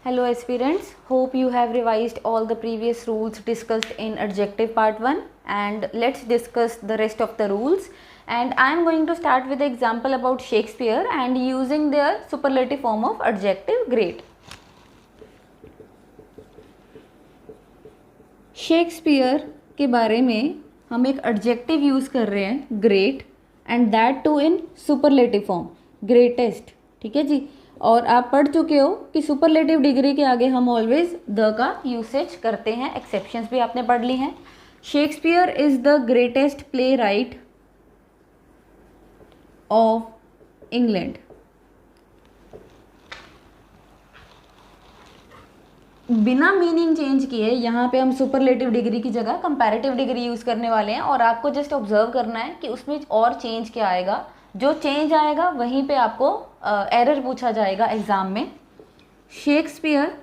Hello aspirants, hope you have revised all the previous rules discussed in adjective part 1 and let's discuss the rest of the rules. And I am going to start with the example about Shakespeare and using their superlative form of adjective great. Shakespeare के बारे में हम एक adjective use कर रहे हैं great and that too in superlative form greatest, ठीक है जी। और आप पढ़ चुके हो कि सुपरलेटिव डिग्री के आगे हम ऑलवेज द का यूसेज करते हैं, एक्सेप्शंस भी आपने पढ़ ली हैं। Shakespeare is the greatest play right of England. बिना मीनिंग चेंज किए यहाँ पे हम सुपरलेटिव डिग्री की जगह कंपैरेटिव डिग्री यूज़ करने वाले हैं और आपको जस्ट ऑब्जर्व करना है कि उसमें और चेंज क्या आएगा। जो चेंज आएगा वहीं पे आपको एरर पूछा जाएगा एग्जाम में। शेक्सपियर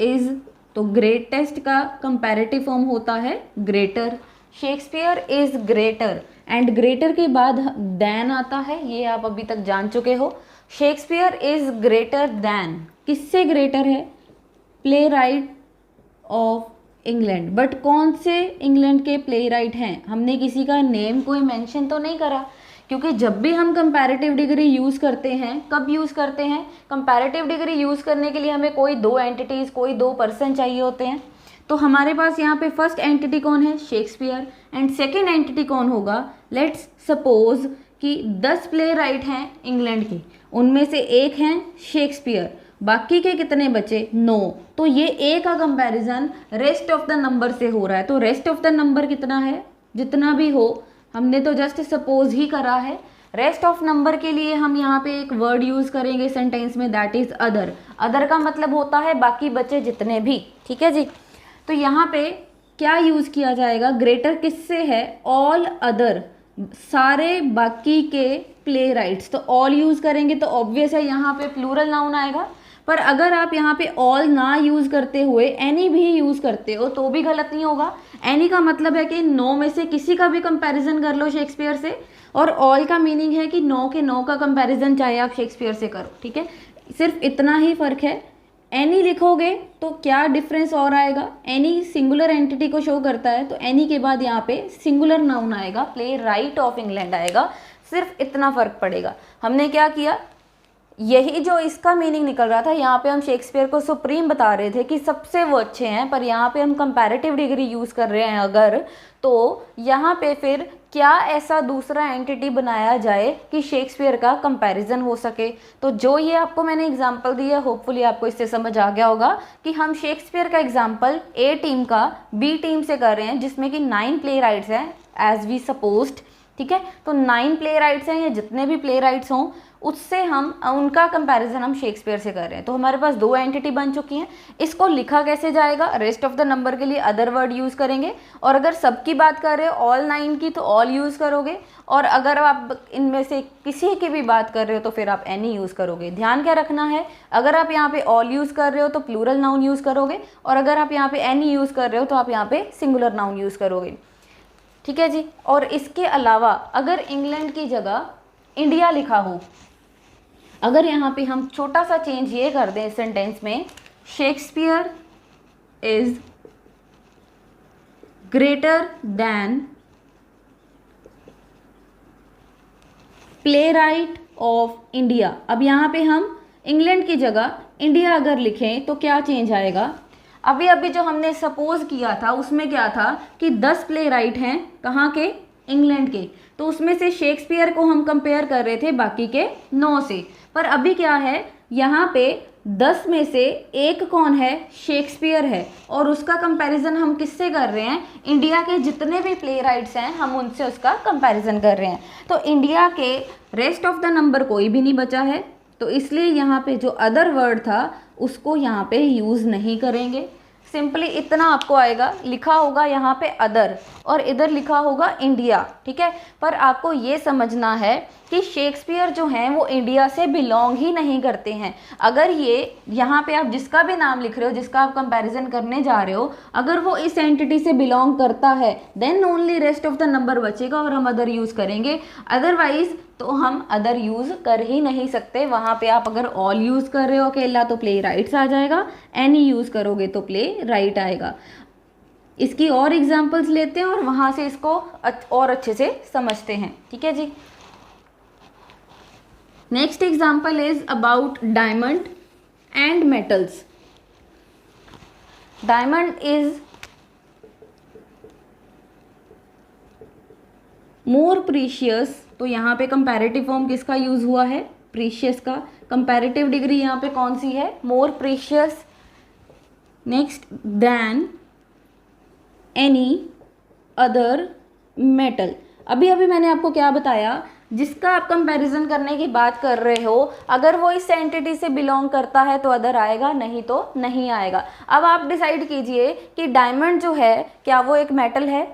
इज तो ग्रेटेस्ट का कंपैरेटिव फॉर्म होता है greater. Shakespeare is greater and greater के बाद दैन आता है, ये आप अभी तक जान चुके हो। शेक्सपियर इज ग्रेटर दैन, किससे ग्रेटर है? Play right of England. But कौन से इंग्लैंड के प्ले राइट हैं? हमने किसी का नेम कोई मेंशन तो नहीं करा, क्योंकि जब भी हम कंपैरेटिव डिग्री यूज़ करते हैं, कब यूज़ करते हैं? कंपैरेटिव डिग्री यूज़ करने के लिए हमें कोई दो एंटिटीज़, कोई दो पर्सन चाहिए होते हैं। तो हमारे पास यहाँ पे फर्स्ट एंटिटी कौन है? शेक्सपियर। एंड सेकेंड एंटिटी कौन होगा? लेट्स सपोज कि 10 प्ले राइट हैं इंग्लैंड के, उनमें से एक हैं शेक्सपियर, बाकी के कितने बचे? 9। तो ये ए का comparison rest of the number से हो रहा है। तो रेस्ट ऑफ द नंबर कितना है? जितना भी हो, हमने तो जस्ट सपोज ही करा है। रेस्ट ऑफ नंबर के लिए हम यहाँ पे एक वर्ड यूज़ करेंगे सेंटेंस में, दैट इज़ अदर। अदर का मतलब होता है बाकी बचे जितने भी, ठीक है जी। तो यहाँ पे क्या यूज़ किया जाएगा? ग्रेटर किससे है? ऑल अदर, सारे बाकी के प्ले राइट्स। तो ऑल यूज़ करेंगे तो ऑब्वियस है यहाँ पे प्लूरल नाउन आएगा। पर अगर आप यहाँ पे ऑल ना यूज़ करते हुए एनी भी यूज़ करते हो तो भी गलत नहीं होगा। एनी का मतलब है कि 9 में से किसी का भी कंपैरिजन कर लो शेक्सपियर से, और ऑल का मीनिंग है कि 9 के 9 का कंपैरिजन चाहे आप शेक्सपियर से करो, ठीक है। सिर्फ इतना ही फ़र्क है। एनी लिखोगे तो क्या डिफरेंस और आएगा? एनी सिंगुलर एंटिटी को शो करता है, तो एनी के बाद यहाँ पे सिंगुलर नाउन आएगा, प्ले राइट ऑफ इंग्लैंड आएगा। सिर्फ इतना फ़र्क पड़ेगा। हमने क्या किया? यही जो इसका मीनिंग निकल रहा था, यहाँ पे हम शेक्सपियर को सुप्रीम बता रहे थे कि सबसे वो अच्छे हैं, पर यहाँ पे हम कंपैरेटिव डिग्री यूज़ कर रहे हैं अगर, तो यहाँ पे फिर क्या ऐसा दूसरा एंटिटी बनाया जाए कि शेक्सपियर का कंपैरिजन हो सके। तो जो ये आपको मैंने एग्जांपल दिया, होपफुली आपको इससे समझ आ गया होगा कि हम शेक्सपियर का एग्जांपल ए टीम का बी टीम से कर रहे हैं, जिसमें कि 9 प्ले राइट्स हैं एज वी सपोज्ड, ठीक है। तो 9 प्ले राइट्स हैं, या जितने भी प्ले राइट्स हों उससे हम उनका कंपैरिजन हम शेक्सपियर से कर रहे हैं। तो हमारे पास दो एंटिटी बन चुकी हैं। इसको लिखा कैसे जाएगा? रेस्ट ऑफ द नंबर के लिए अदर वर्ड यूज़ करेंगे, और अगर सबकी बात कर रहे हो ऑल 9 की तो ऑल यूज़ करोगे, और अगर आप इनमें से किसी की भी बात कर रहे हो तो फिर आप एनी यूज़ करोगे। ध्यान क्या रखना है? अगर आप यहाँ पे ऑल यूज़ कर रहे हो तो प्लूरल नाउन यूज़ करोगे, और अगर आप यहाँ पे एनी यूज़ कर रहे हो तो आप यहाँ पे सिंगुलर नाउन यूज़ करोगे, ठीक है जी। और इसके अलावा अगर इंग्लैंड की जगह इंडिया लिखा हो, अगर यहाँ पे हम छोटा सा चेंज ये कर दें इस सेंटेंस में, Shakespeare is greater than play right of India. अब यहाँ पे हम इंग्लैंड की जगह इंडिया अगर लिखें तो क्या चेंज आएगा? अभी अभी जो हमने सपोज किया था उसमें क्या था कि 10 प्ले राइट हैं, कहाँ के? इंग्लैंड के। तो उसमें से शेक्सपियर को हम कंपेयर कर रहे थे बाकी के 9 से। पर अभी क्या है? यहाँ पे 10 में से एक कौन है? शेक्सपियर है, और उसका कंपैरिजन हम किससे कर रहे हैं? इंडिया के जितने भी प्ले राइट्स हैं हम उनसे उसका कंपैरिजन कर रहे हैं। तो इंडिया के रेस्ट ऑफ द नंबर कोई भी नहीं बचा है, तो इसलिए यहाँ पे जो अदर वर्ड था उसको यहाँ पे यूज़ नहीं करेंगे। सिंपली इतना आपको आएगा, लिखा होगा यहाँ पे अदर और इधर लिखा होगा इंडिया, ठीक है। पर आपको ये समझना है कि शेक्सपियर जो हैं वो इंडिया से बिलोंग ही नहीं करते हैं। अगर ये यहाँ पे आप जिसका भी नाम लिख रहे हो, जिसका आप कंपैरिजन करने जा रहे हो, अगर वो इस एंटिटी से बिलोंग करता है then only rest of the number बचेगा और हम अदर यूज़ करेंगे। अदरवाइज तो हम अदर यूज़ कर ही नहीं सकते। वहाँ पे आप अगर ऑल यूज़ कर रहे हो अकेला तो प्ले राइट्स आ जाएगा, एनी यूज़ करोगे तो प्ले राइट आएगा। इसकी और एग्जाम्पल्स लेते हैं और वहाँ से इसको और अच्छे से समझते हैं, ठीक है जी। Next example is about diamond and metals. Diamond is more precious, तो यहाँ पे कंपैरेटिव फॉर्म किसका यूज हुआ है, प्रीशियस का। कंपैरेटिव डिग्री यहाँ पे कौन सी है, more precious. Next, then any other metal. अभी मैंने आपको क्या बताया, जिसका आप कंपैरिजन करने की बात कर रहे हो, अगर वो इस एंटिटी से बिलोंग करता है तो अदर आएगा, नहीं तो नहीं आएगा। अब आप डिसाइड कीजिए कि डायमंड जो है क्या वो एक मेटल है,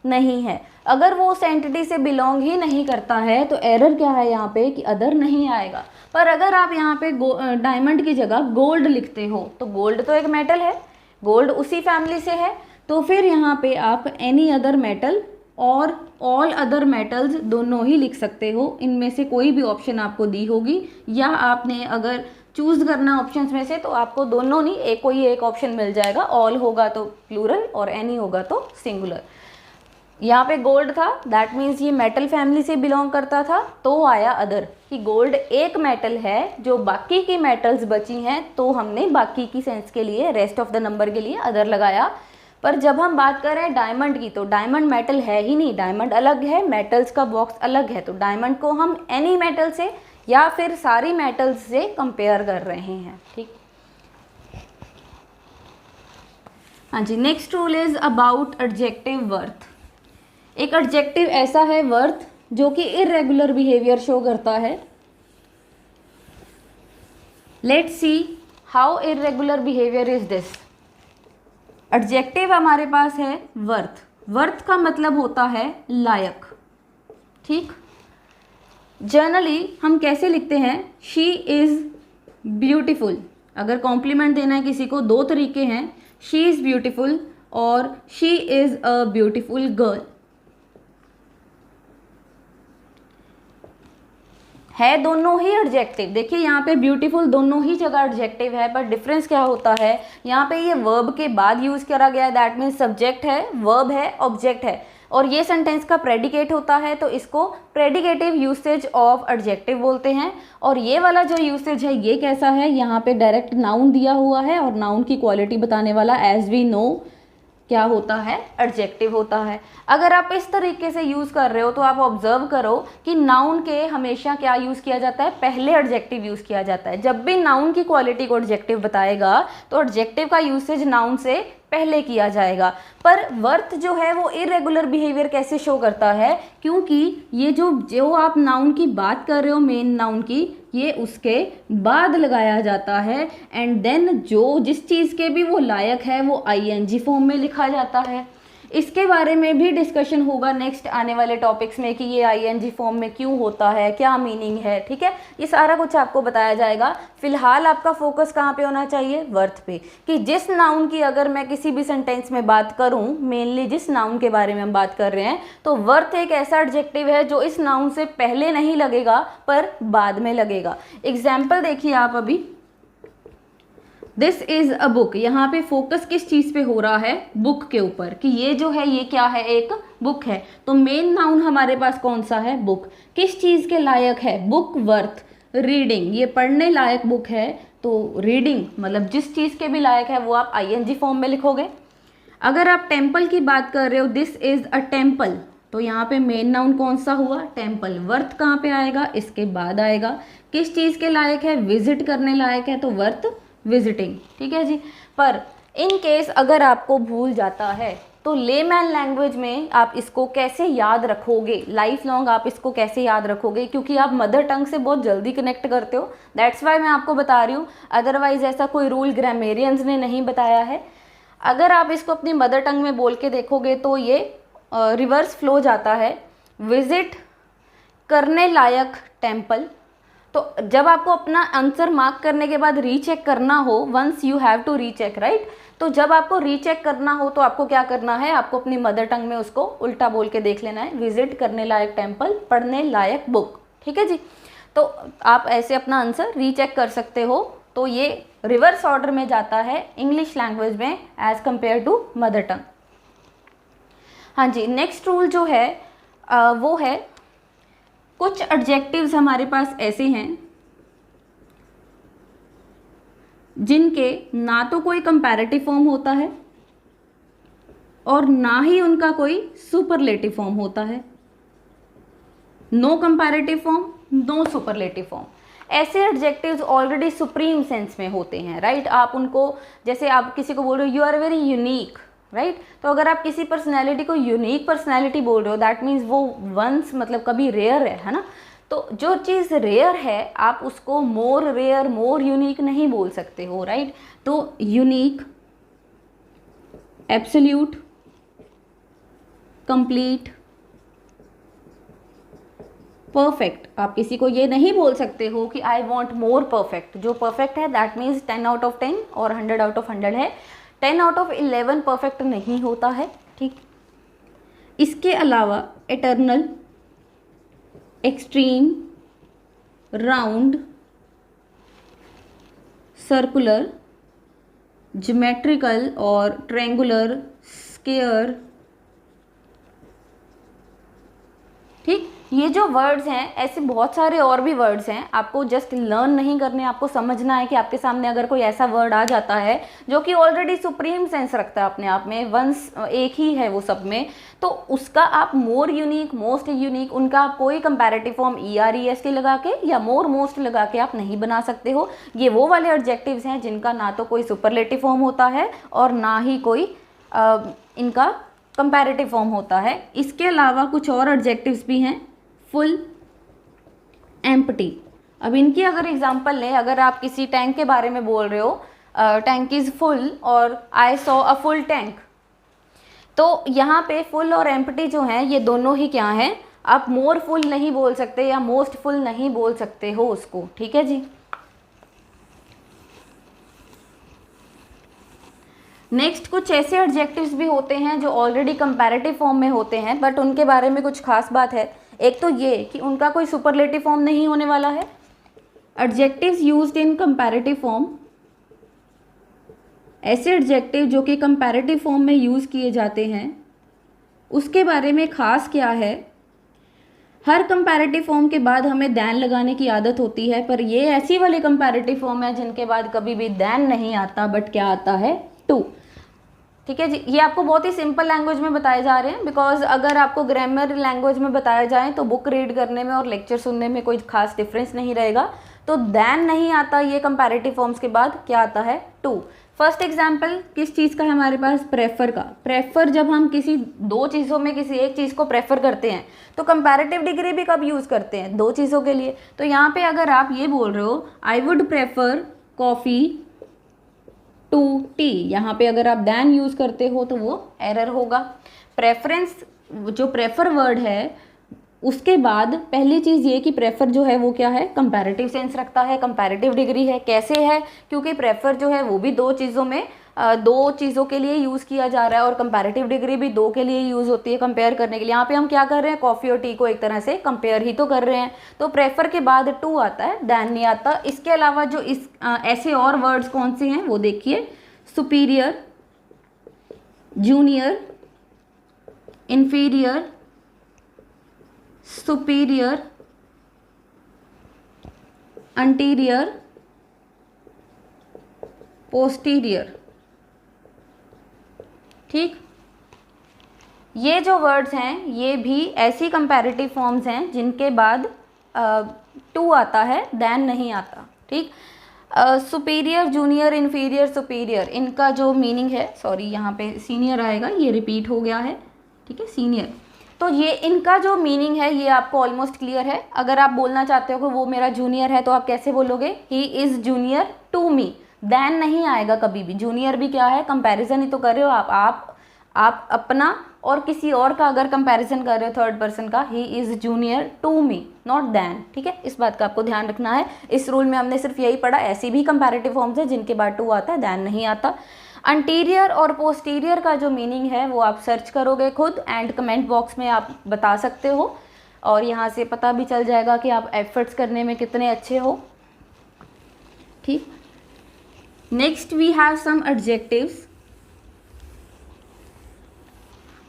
नहीं है। अगर वो उस एंटिटी से बिलोंग ही नहीं करता है तो एरर क्या है यहाँ पे कि अदर नहीं आएगा। पर अगर आप यहाँ पे डायमंड की जगह गोल्ड लिखते हो तो गोल्ड तो एक मेटल है, गोल्ड उसी फैमिली से है, तो फिर यहाँ पे आप एनी अदर मेटल और ऑल अदर मेटल्स दोनों ही लिख सकते हो। इनमें से कोई भी ऑप्शन आपको दी होगी, या आपने अगर चूज करना ऑप्शंस में से तो आपको दोनों नहीं कोई एक ऑप्शन मिल जाएगा। ऑल होगा तो प्लूरल और एनी होगा तो सिंगुलर। यहाँ पे गोल्ड था, दैट मीन्स ये मेटल फैमिली से बिलोंग करता था, तो आया अदर कि गोल्ड एक मेटल है, जो बाकी की मेटल्स बची हैं तो हमने बाकी की सेंस के लिए, रेस्ट ऑफ द नंबर के लिए अदर लगाया। पर जब हम बात कर रहे हैं डायमंड की तो डायमंड मेटल है ही नहीं, डायमंड अलग है, मेटल्स का बॉक्स अलग है, तो डायमंड को हम एनी मेटल से या फिर सारी मेटल्स से कंपेयर कर रहे हैं, ठीक। हाँ जी, next rule is about adjective worth. एक एडजेक्टिव ऐसा है वर्थ जो कि इर्रेगुलर बिहेवियर शो करता है। Let's see how irregular behaviour is this. Adjective हमारे पास है वर्थ। वर्थ का मतलब होता है लायक, ठीक। जनरली हम कैसे लिखते हैं, शी इज ब्यूटीफुल। अगर कॉम्प्लीमेंट देना है किसी को, दो तरीके हैं, शी इज ब्यूटीफुल और she is a beautiful girl. है दोनों ही एडजेक्टिव। देखिए यहाँ पे ब्यूटीफुल दोनों ही जगह एडजेक्टिव है, पर डिफरेंस क्या होता है, यहाँ पे ये वर्ब के बाद यूज करा गया है, दैट मीन्स सब्जेक्ट है, वर्ब है, ऑब्जेक्ट है, और ये सेंटेंस का प्रेडिकेट होता है, तो इसको प्रेडिकेटिव यूसेज ऑफ एडजेक्टिव बोलते हैं। और ये वाला जो यूसेज है ये कैसा है, यहाँ पे डायरेक्ट नाउन दिया हुआ है और नाउन की क्वालिटी बताने वाला एज वी नो क्या होता है, एडजेक्टिव होता है। अगर आप इस तरीके से यूज़ कर रहे हो तो आप ऑब्जर्व करो कि नाउन के हमेशा क्या यूज़ किया जाता है, पहले एडजेक्टिव यूज़ किया जाता है। जब भी नाउन की क्वालिटी को एडजेक्टिव बताएगा तो एडजेक्टिव का यूसेज नाउन से पहले किया जाएगा। पर वर्थ जो है वो इरेगुलर बिहेवियर कैसे शो करता है, क्योंकि ये जो आप नाउन की बात कर रहे हो, मेन नाउन की, ये उसके बाद लगाया जाता है, एंड देन जो जिस चीज़ के भी वो लायक है वो आईएनजी फॉर्म में लिखा जाता है। इसके बारे में भी डिस्कशन होगा नेक्स्ट आने वाले टॉपिक्स में कि ये आईएनजी फॉर्म में क्यों होता है, क्या मीनिंग है, ठीक है। ये सारा कुछ आपको बताया जाएगा। फिलहाल आपका फोकस कहाँ पे होना चाहिए, वर्थ पे, कि जिस नाउन की अगर मैं किसी भी सेंटेंस में बात करूँ, मेनली जिस नाउन के बारे में हम बात कर रहे हैं, तो वर्थ एक ऐसा एडजेक्टिव है जो इस नाउन से पहले नहीं लगेगा पर बाद में लगेगा। एग्जाम्पल देखिए आप अभी, दिस इज अ बुक। यहाँ पे फोकस किस चीज़ पे हो रहा है, बुक के ऊपर, कि ये जो है ये क्या है, एक बुक है। तो मेन नाउन हमारे पास कौन सा है, बुक। किस चीज़ के लायक है, बुक वर्थ, रीडिंग, ये पढ़ने लायक बुक है, तो रीडिंग मतलब जिस चीज़ के भी लायक है वो आप आईएनजी फॉर्म में लिखोगे। अगर आप टेम्पल की बात कर रहे हो, दिस इज अ टेम्पल, तो यहाँ पे मेन नाउन कौन सा हुआ, टेम्पल। वर्थ कहाँ पे आएगा, इसके बाद आएगा। किस चीज़ के लायक है, विजिट करने लायक है, तो वर्थ विजिटिंग, ठीक है जी। पर इन केस अगर आपको भूल जाता है तो लेमैन लैंग्वेज में आप इसको कैसे याद रखोगे, लाइफ लॉन्ग आप इसको कैसे याद रखोगे, क्योंकि आप मदर टंग से बहुत जल्दी कनेक्ट करते हो, दैट्स वाई मैं आपको बता रही हूँ। अदरवाइज ऐसा कोई रूल ग्रामेरियंस ने नहीं बताया है। अगर आप इसको अपनी मदर टंग में बोल के देखोगे तो ये रिवर्स फ्लो जाता है, विजिट करने लायक टेम्पल, तो जब आपको अपना आंसर मार्क करने के बाद रीचेक करना हो, once you have to recheck, right, तो जब आपको रीचेक करना हो तो आपको क्या करना है, आपको अपनी मदर टंग में उसको उल्टा बोल के देख लेना है, विजिट करने लायक टेम्पल, पढ़ने लायक बुक, ठीक है जी। तो आप ऐसे अपना आंसर रीचेक कर सकते हो। तो ये रिवर्स ऑर्डर में जाता है इंग्लिश लैंग्वेज में as compared to mother tongue. हाँ जी, नेक्स्ट रूल जो है वो है, कुछ एडजेक्टिव्स हमारे पास ऐसे हैं जिनके ना तो कोई कंपैरेटिव फॉर्म होता है और ना ही उनका कोई सुपरलेटिव फॉर्म होता है। No comparative form, no superlative form. ऐसे एडजेक्टिव्स ऑलरेडी सुप्रीम सेंस में होते हैं, राइट। आप उनको, जैसे आप किसी को बोल रहे हो you are very unique, right, तो अगर आप किसी पर्सनैलिटी को यूनिक पर्सनैलिटी बोल रहे हो, दैट मीन्स वो वंस मतलब कभी रेयर है ना। तो जो चीज़ रेयर है आप उसको मोर रेयर, मोर यूनिक नहीं बोल सकते हो, राइट। तो यूनिक, एब्सोल्यूट, कंप्लीट, परफेक्ट, आप किसी को ये नहीं बोल सकते हो कि आई वॉन्ट मोर परफेक्ट। जो परफेक्ट है दैट मीन्स 10 आउट ऑफ 10 और 100 आउट ऑफ 100 है। 10 आउट ऑफ 11 परफेक्ट नहीं होता है, ठीक। इसके अलावा eternal, extreme, round, circular, geometrical और ट्रायंगुलर, स्क्वायर, ठीक। ये जो वर्ड्स हैं, ऐसे बहुत सारे और भी वर्ड्स हैं, आपको जस्ट लर्न नहीं करने, आपको समझना है कि आपके सामने अगर कोई ऐसा वर्ड आ जाता है जो कि ऑलरेडी सुप्रीम सेंस रखता है अपने आप में, वंस एक ही है वो सब में, तो उसका आप मोर यूनिक, मोस्ट यूनिक, उनका आप कोई कंपैरेटिव फॉर्म EREST लगा के या मोर मोस्ट लगा के आप नहीं बना सकते हो। ये वो वाले एडजेक्टिव्स हैं जिनका ना तो कोई सुपरलेटिव फॉर्म होता है और ना ही कोई इनका कंपैरेटिव फॉर्म होता है। इसके अलावा कुछ और एडजेक्टिव्स भी हैं, फुल, एम्प्टी। अब इनकी अगर एग्जांपल लें, अगर आप किसी टैंक के बारे में बोल रहे हो, टैंक इज़ फुल और I saw a full tank, तो यहाँ पे फुल और एम्प्टी जो हैं ये दोनों ही क्या हैं, आप मोर फुल नहीं बोल सकते या मोस्ट फुल नहीं बोल सकते हो उसको, ठीक है जी। नेक्स्ट कुछ ऐसे एडजेक्टिव्स भी होते हैं जो ऑलरेडी कंपैरेटिव फॉर्म में होते हैं, बट उनके बारे में कुछ खास बात है। एक तो ये कि उनका कोई सुपरलेटिव फॉर्म नहीं होने वाला है। Adjectives used in comparative form, ऐसे एडजेक्टिव जो कि कंपैरेटिव फॉर्म में यूज़ किए जाते हैं, उसके बारे में ख़ास क्या है, हर कंपैरेटिव फॉर्म के बाद हमें दैन लगाने की आदत होती है, पर ये ऐसी वाले कंपैरेटिव फॉर्म है जिनके बाद कभी भी दैन नहीं आता, बट क्या आता है, टू, ठीक है जी। ये आपको बहुत ही सिंपल लैंग्वेज में बताए जा रहे हैं, बिकॉज अगर आपको ग्रामर लैंग्वेज में बताया जाए तो बुक रीड करने में और लेक्चर सुनने में कोई खास डिफरेंस नहीं रहेगा। तो दैन नहीं आता ये कंपैरेटिव फॉर्म्स के बाद, क्या आता है, टू। फर्स्ट एग्जाम्पल किस चीज़ का है हमारे पास, प्रेफर का। प्रेफर जब हम किसी दो चीज़ों में किसी एक चीज़ को प्रेफर करते हैं तो कंपैरेटिव डिग्री भी कब यूज़ करते हैं, दो चीज़ों के लिए। तो यहाँ पे अगर आप ये बोल रहे हो I would prefer coffee to tea, यहाँ पे अगर आप दैन यूज़ करते हो तो वो एरर होगा। प्रेफरेंस, जो प्रेफर वर्ड है उसके बाद पहली चीज़ ये कि प्रेफर जो है वो क्या है, कंपैरेटिव सेंस रखता है, कंपैरेटिव डिग्री है। कैसे है, क्योंकि प्रेफर जो है वो भी दो चीज़ों में, दो चीज़ों के लिए यूज़ किया जा रहा है और कंपैरेटिव डिग्री भी दो के लिए यूज़ होती है कंपेयर करने के लिए। यहाँ पे हम क्या कर रहे हैं, कॉफ़ी और टी को एक तरह से कंपेयर ही तो कर रहे हैं। तो प्रेफर के बाद टू आता है, दैन नहीं आता। इसके अलावा जो ऐसे और वर्ड्स कौन से हैं वो देखिए, superior, junior, inferior, superior, anterior, posterior, ठीक। ये जो वर्ड्स हैं ये भी ऐसी कंपैरेटिव फॉर्म्स हैं जिनके बाद टू आता है, दैन नहीं आता, ठीक। सुपीरियर, जूनियर, इन्फीरियर, सुपीरियर, इनका जो मीनिंग है, सॉरी यहाँ पे सीनियर आएगा, ये रिपीट हो गया है, ठीक है, सीनियर। तो ये इनका जो मीनिंग है ये आपको ऑलमोस्ट क्लियर है। अगर आप बोलना चाहते हो कि वो मेरा जूनियर है तो आप कैसे बोलोगे, he is junior to me, than नहीं आएगा कभी भी। जूनियर भी क्या है, कंपैरिजन ही तो कर रहे हो आप अपना और किसी और का अगर कंपैरिजन कर रहे हो थर्ड पर्सन का, he is junior to me not than, ठीक है, इस बात का आपको ध्यान रखना है। इस रूल में हमने सिर्फ यही पढ़ा, ऐसी भी कंपैरेटिव फॉर्म्स है जिनके बाद टू आता है, दैन नहीं आता। अंटीरियर और पोस्टीरियर का जो मीनिंग है वो आप सर्च करोगे खुद एंड कमेंट बॉक्स में आप बता सकते हो, और यहाँ से पता भी चल जाएगा कि आप एफर्ट्स करने में कितने अच्छे हो, ठीक। Next we have some adjectives.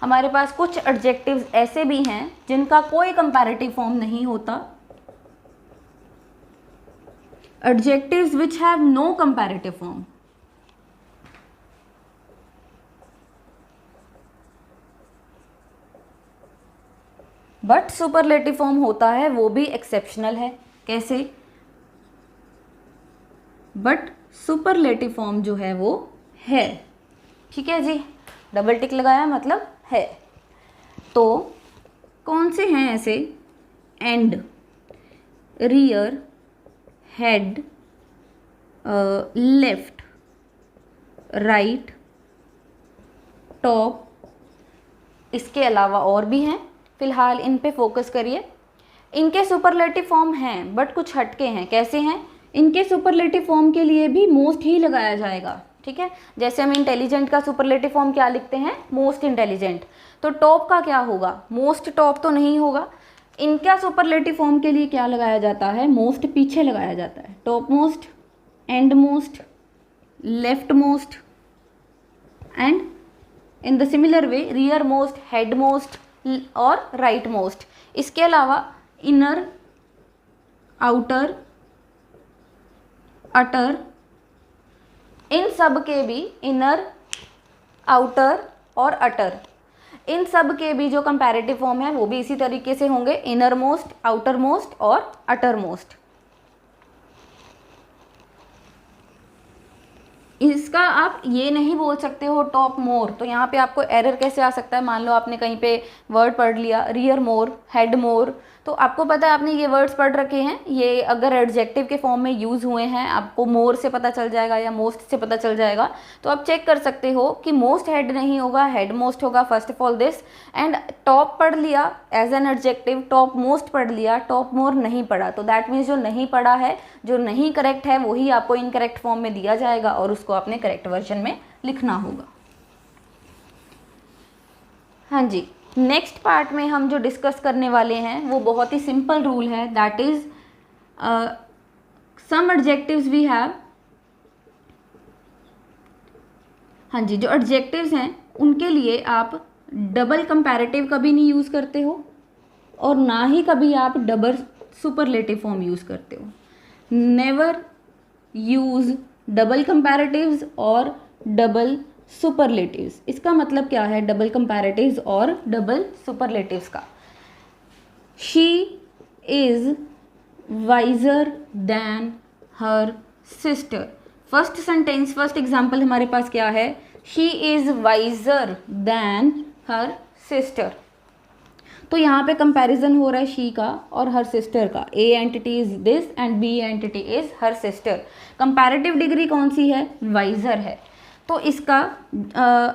हमारे पास कुछ एडजेक्टिव्स ऐसे भी हैं जिनका कोई कंपैरेटिव फॉर्म नहीं होता, adjectives which have no comparative form. But superlative form होता है, वो भी एक्सेप्शनल है। कैसे? बट सुपरलेटिव फॉर्म जो है वो है, ठीक है जी, डबल टिक लगाया मतलब है। तो कौन से हैं ऐसे? And, rear, head, left, right, top, इसके अलावा और भी हैं, फिलहाल इन पे फोकस करिए। इनके सुपरलेटिव फॉर्म हैं बट कुछ हटके हैं। कैसे हैं? इनके सुपरलेटिव फॉर्म के लिए भी मोस्ट ही लगाया जाएगा, ठीक है। जैसे हम इंटेलिजेंट का सुपरलेटिव फॉर्म क्या लिखते हैं? Most intelligent. तो टॉप का क्या होगा? मोस्ट टॉप तो नहीं होगा। इनका सुपरलेटिव फॉर्म के लिए क्या लगाया जाता है? मोस्ट पीछे लगाया जाता है। Top most, and most, left most, and in the similar way rear most, head most और राइट मोस्ट। इसके अलावा इनर, आउटर, अटर, इन सब के भी इनर, आउटर और अटर, इन सब के भी जो कंपैरेटिव फॉर्म है वो भी इसी तरीके से होंगे, इनर मोस्ट, आउटर मोस्ट और अटर मोस्ट। इसका आप ये नहीं बोल सकते हो टॉप मोर, तो यहाँ पे आपको एरर कैसे आ सकता है? मान लो आपने कहीं पे वर्ड पढ़ लिया रियर मोर, हेड मोर, तो आपको पता है आपने ये वर्ड्स पढ़ रखे हैं, ये अगर एडजेक्टिव के फॉर्म में यूज़ हुए हैं, आपको मोर से पता चल जाएगा या मोस्ट से पता चल जाएगा। तो आप चेक कर सकते हो कि मोस्ट हेड नहीं होगा, हेड मोस्ट होगा, first of all this. And top पढ़ लिया as an adjective, top most पढ़ लिया, टॉप मोर नहीं पढ़ा, तो दैट मीन्स जो नहीं पढ़ा है, जो नहीं करेक्ट है, वही आपको इनकरेक्ट फॉर्म में दिया जाएगा और उसको आपने करेक्ट वर्जन में लिखना होगा। हाँ जी, नेक्स्ट पार्ट में हम जो डिस्कस करने वाले हैं वो बहुत ही सिंपल रूल है, that is some adjectives we have. हाँ जी, जो एडजेक्टिव्स हैं उनके लिए आप डबल कंपैरेटिव कभी नहीं यूज़ करते हो और ना ही कभी आप डबल सुपरलेटिव फॉर्म यूज़ करते हो। नेवर यूज़ डबल कंपैरेटिव्स और डबल सुपरलेटिव्स। इसका मतलब क्या है डबल कंपैरेटिव्स और डबल सुपरलेटिव्स का? She is wiser than her sister. First sentence, first example हमारे पास क्या है? She is wiser than her sister. तो यहाँ पे कंपैरिजन हो रहा है शी का और हर सिस्टर का। A entity is this and B entity is her sister. Comparative degree कौन सी है? वाइजर है। तो इसका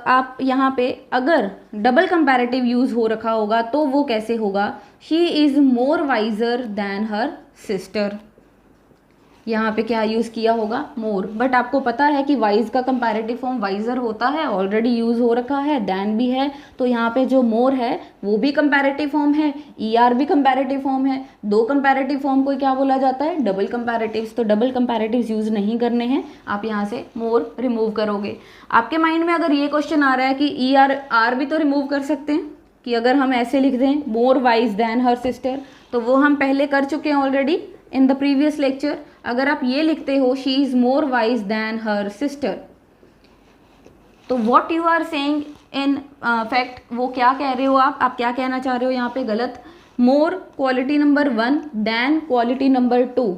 आप यहाँ पे अगर डबल कंपैरेटिव यूज़ हो रखा होगा तो वो कैसे होगा? She is more wiser than her sister. यहाँ पे क्या यूज़ किया होगा? मोर। बट आपको पता है कि वाइज का कंपैरेटिव फॉर्म वाइजर होता है, ऑलरेडी यूज़ हो रखा है, दैन भी है, तो यहाँ पे जो मोर है वो भी कंपैरेटिव फॉर्म है, ER भी कंपैरेटिव फॉर्म है। दो कंपैरेटिव फॉर्म को क्या बोला जाता है? Double comparatives. तो डबल कंपैरेटिव्स यूज़ नहीं करने हैं, आप यहाँ से मोर रिमूव करोगे। आपके माइंड में अगर ये क्वेश्चन आ रहा है कि ER भी तो रिमूव कर सकते हैं, कि अगर हम ऐसे लिख दें more wise than her sister, तो वो हम पहले कर चुके हैं already in the previous lecture. अगर आप ये लिखते हो she is more wise than her sister, तो what you are saying in fact, वो क्या कह रहे हो आप क्या कहना चाह रहे हो यहाँ पे? गलत। More quality number 1 than quality number 2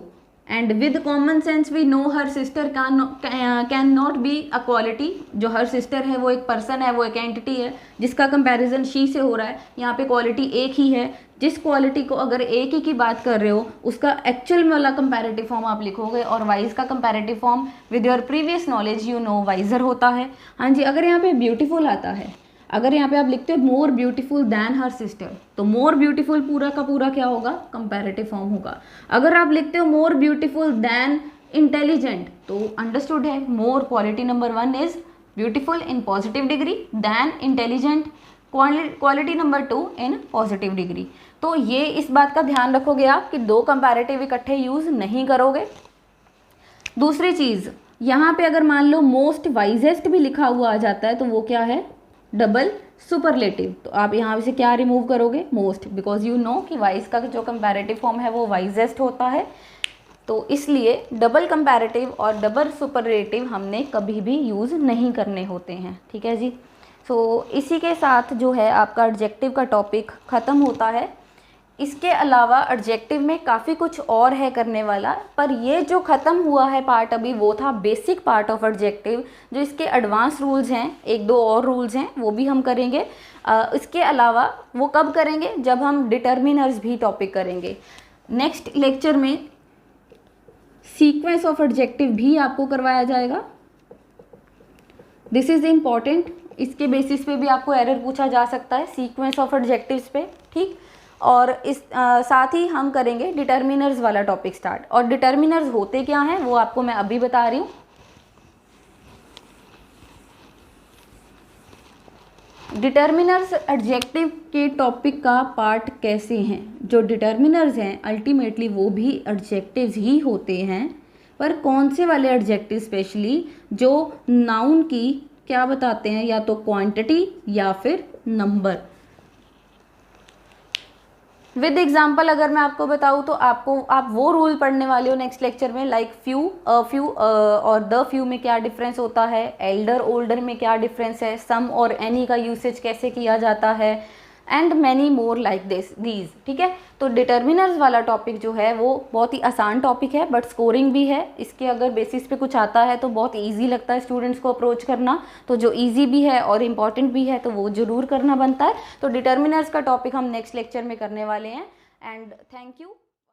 and with common sense we know her sister can not be a quality. जो हर सिस्टर है वो एक पर्सन है, वो एक एंटिटी है जिसका कंपैरिजन शी से हो रहा है। यहाँ पे क्वालिटी एक ही है। जिस क्वालिटी को अगर एक ही की बात कर रहे हो उसका एक्चुअल वाला कंपैरेटिव फॉर्म आप लिखोगे, और वाइज का comparative form with your previous knowledge you know wiser होता है। हाँ जी, अगर यहाँ पे ब्यूटीफुल आता है, अगर यहाँ पे आप लिखते हो more beautiful than her sister, तो मोर ब्यूटीफुल पूरा का पूरा क्या होगा, कंपैरेटिव फॉर्म होगा। अगर आप लिखते हो मोर ब्यूटीफुल दैन इंटेलिजेंट, तो अंडरस्टूड है, more quality number 1 is beautiful in positive degree, than intelligent quality number 2 in positive degree. तो ये इस बात का ध्यान रखोगे आप कि दो कंपैरेटिव इकट्ठे यूज नहीं करोगे। दूसरी चीज, यहाँ पे अगर मान लो मोस्ट वाइजेस्ट भी लिखा हुआ आ जाता है तो वो क्या है, डबल सुपरलेटिव। तो आप यहाँ से क्या रिमूव करोगे, मोस्ट, बिकॉज यू नो कि वाइज का जो कंपैरेटिव फॉर्म है वो वाइजेस्ट होता है, तो इसलिए डबल कंपैरेटिव और डबल सुपरलेटिव हमने कभी भी यूज़ नहीं करने होते हैं। ठीक है जी। सो इसी के साथ जो है आपका एडजेक्टिव का टॉपिक ख़त्म होता है। इसके अलावा एडजेक्टिव में काफ़ी कुछ और है करने वाला, पर ये जो ख़त्म हुआ है पार्ट अभी वो था बेसिक पार्ट ऑफ एडजेक्टिव। जो इसके एडवांस रूल्स हैं, एक दो और रूल्स हैं, वो भी हम करेंगे। इसके अलावा वो कब करेंगे, जब हम डिटर्मिनर्स भी टॉपिक करेंगे। नेक्स्ट लेक्चर में सीक्वेंस ऑफ एडजेक्टिव भी आपको करवाया जाएगा। दिस इज़ इम्पॉर्टेंट, इसके बेसिस पे भी आपको एरर पूछा जा सकता है सीक्वेंस ऑफ एडजेक्टिव्स पे। ठीक, और इस साथ ही हम करेंगे डिटर्मिनर्स वाला टॉपिक स्टार्ट। और डिटर्मिनर्स होते क्या हैं वो आपको मैं अभी बता रही हूँ। डिटर्मिनर्स एडजेक्टिव के टॉपिक का पार्ट कैसे हैं, जो डिटर्मिनर्स हैं अल्टीमेटली वो भी एडजेक्टिव्स ही होते हैं, पर कौन से वाले एडजेक्टिव स्पेशली जो नाउन की क्या बताते हैं, या तो क्वांटिटी या फिर नंबर। विद एग्जाम्पल अगर मैं आपको बताऊँ तो आप वो रूल पढ़ने वाले हो नेक्स्ट लेक्चर में, लाइक फ्यू, अ फ्यू और द फ्यू में क्या डिफरेंस होता है, एल्डर ओल्डर में क्या डिफरेंस है, सम और एनी का यूसेज कैसे किया जाता है, and many more like these. ठीक है, तो डिटर्मिनर्स वाला टॉपिक जो है वो बहुत ही आसान टॉपिक है, बट स्कोरिंग भी है। इसके अगर बेसिस पे कुछ आता है तो बहुत ईजी लगता है स्टूडेंट्स को अप्रोच करना, तो जो ईजी भी है और इम्पॉर्टेंट भी है तो वो ज़रूर करना बनता है। तो डिटर्मिनर्स का टॉपिक हम नेक्स्ट लेक्चर में करने वाले हैं। And thank you.